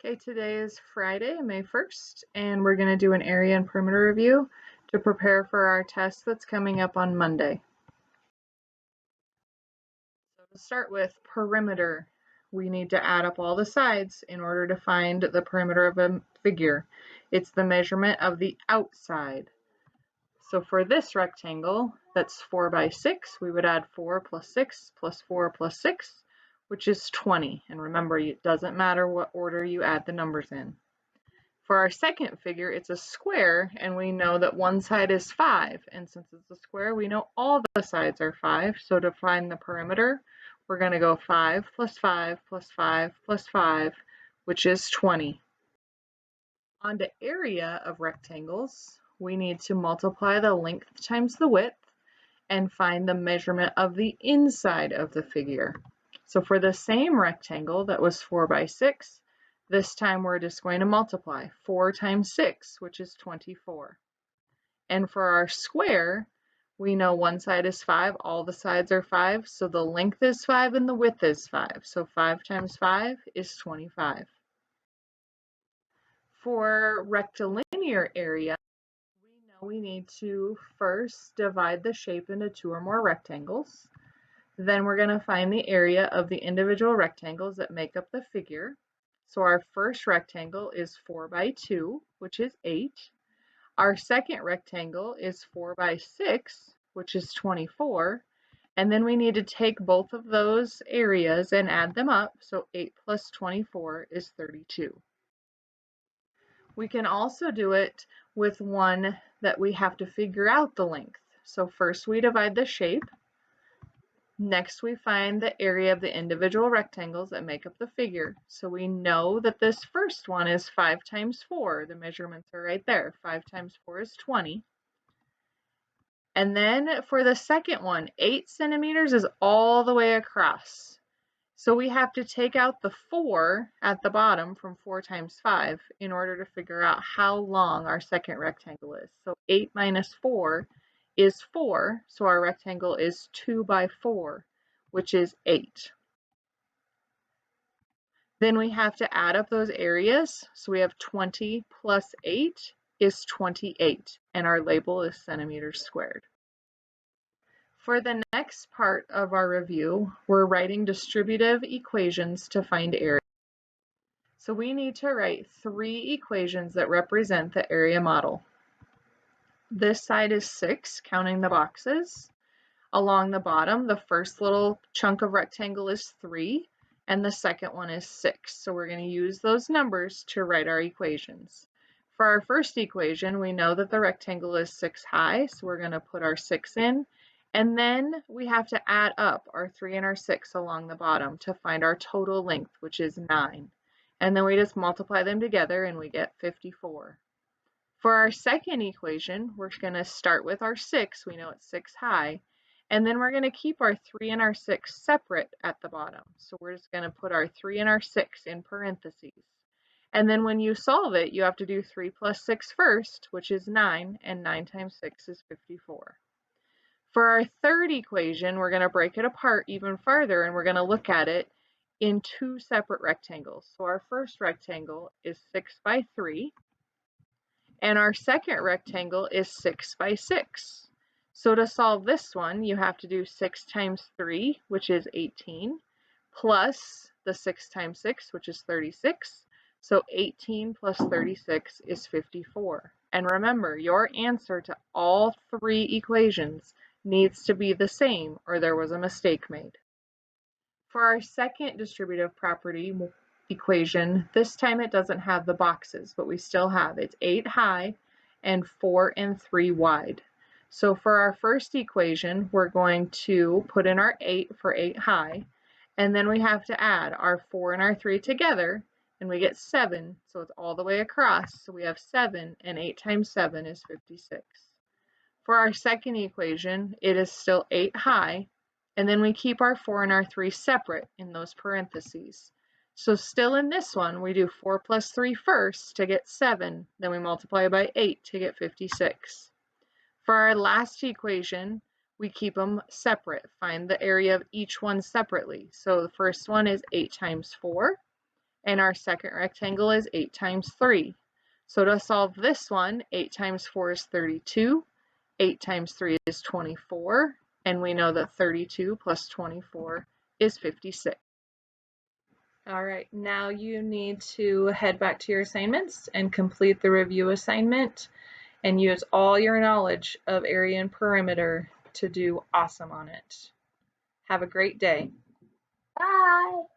Okay, today is Friday, May 1st, and we're going to do an area and perimeter review to prepare for our test that's coming up on Monday. So to start with perimeter, we need to add up all the sides in order to find the perimeter of a figure. It's the measurement of the outside. So for this rectangle, that's 4 by 6, we would add 4 plus 6 plus 4 plus 6, which is 20. And remember, it doesn't matter what order you add the numbers in. For our second figure, it's a square, and we know that one side is 5. And since it's a square, we know all the sides are 5. So to find the perimeter, we're going to go 5 plus 5 plus 5 plus 5, which is 20. On to area of rectangles, we need to multiply the length times the width and find the measurement of the inside of the figure. So for the same rectangle that was 4 by 6, this time we're just going to multiply 4 times 6, which is 24. And for our square, we know one side is 5, all the sides are 5, so the length is 5 and the width is 5. So 5 times 5 is 25. For rectilinear area, we know we need to first divide the shape into 2 or more rectangles. Then we're going to find the area of the individual rectangles that make up the figure. So our first rectangle is 4 by 2, which is 8. Our second rectangle is 4 by 6, which is 24. And then we need to take both of those areas and add them up. So 8 plus 24 is 32. We can also do it with one that we have to figure out the length. So first we divide the shape. Next, we find the area of the individual rectangles that make up the figure. So we know that this first one is 5 times 4. The measurements are right there. 5 times 4 is 20. And then for the second one, 8 centimeters is all the way across. So we have to take out the 4 at the bottom from 4 times 5 in order to figure out how long our second rectangle is. So 8 minus 4 is 4, so our rectangle is 2 by 4, which is 8. Then we have to add up those areas. So we have 20 plus 8 is 28, and our label is centimeters squared. For the next part of our review, we're writing distributive equations to find area. So we need to write 3 equations that represent the area model. This side is 6, counting the boxes. Along the bottom, the first little chunk of rectangle is 3, and the second one is 6. So we're going to use those numbers to write our equations. For our first equation, we know that the rectangle is 6 high, so we're going to put our 6 in, and then we have to add up our 3 and our 6 along the bottom to find our total length, which is 9. And then we just multiply them together and we get 54. For our second equation, we're going to start with our 6. We know it's 6 high. And then we're going to keep our 3 and our 6 separate at the bottom. So we're just going to put our 3 and our 6 in parentheses. And then when you solve it, you have to do 3 plus 6 first, which is 9, and 9 times 6 is 54. For our third equation, we're going to break it apart even farther, and we're going to look at it in 2 separate rectangles. So our first rectangle is 6 by 3. And our second rectangle is 6 by 6. So to solve this one, you have to do 6 times 3, which is 18, plus the 6 times 6, which is 36. So 18 plus 36 is 54. And remember, your answer to all 3 equations needs to be the same, or there was a mistake made. For our second distributive property equation, this time it doesn't have the boxes, but we still have it's 8 high and 4 and 3 wide. So for our first equation, we're going to put in our 8 for 8 high, and then we have to add our 4 and our 3 together, and we get 7, so it's all the way across. So we have 7, and 8 times 7 is 56. For our second equation, it is still 8 high, and then we keep our 4 and our 3 separate in those parentheses. So still in this one, we do 4 plus 3 first to get 7, then we multiply by 8 to get 56. For our last equation, we keep them separate. Find the area of each one separately. So the first one is 8 times 4, And our second rectangle is 8 times 3. So to solve this one, 8 times 4 is 32, 8 times 3 is 24, and we know that 32 plus 24 is 56. All right, now you need to head back to your assignments and complete the review assignment and use all your knowledge of area and perimeter to do awesome on it. Have a great day. Bye.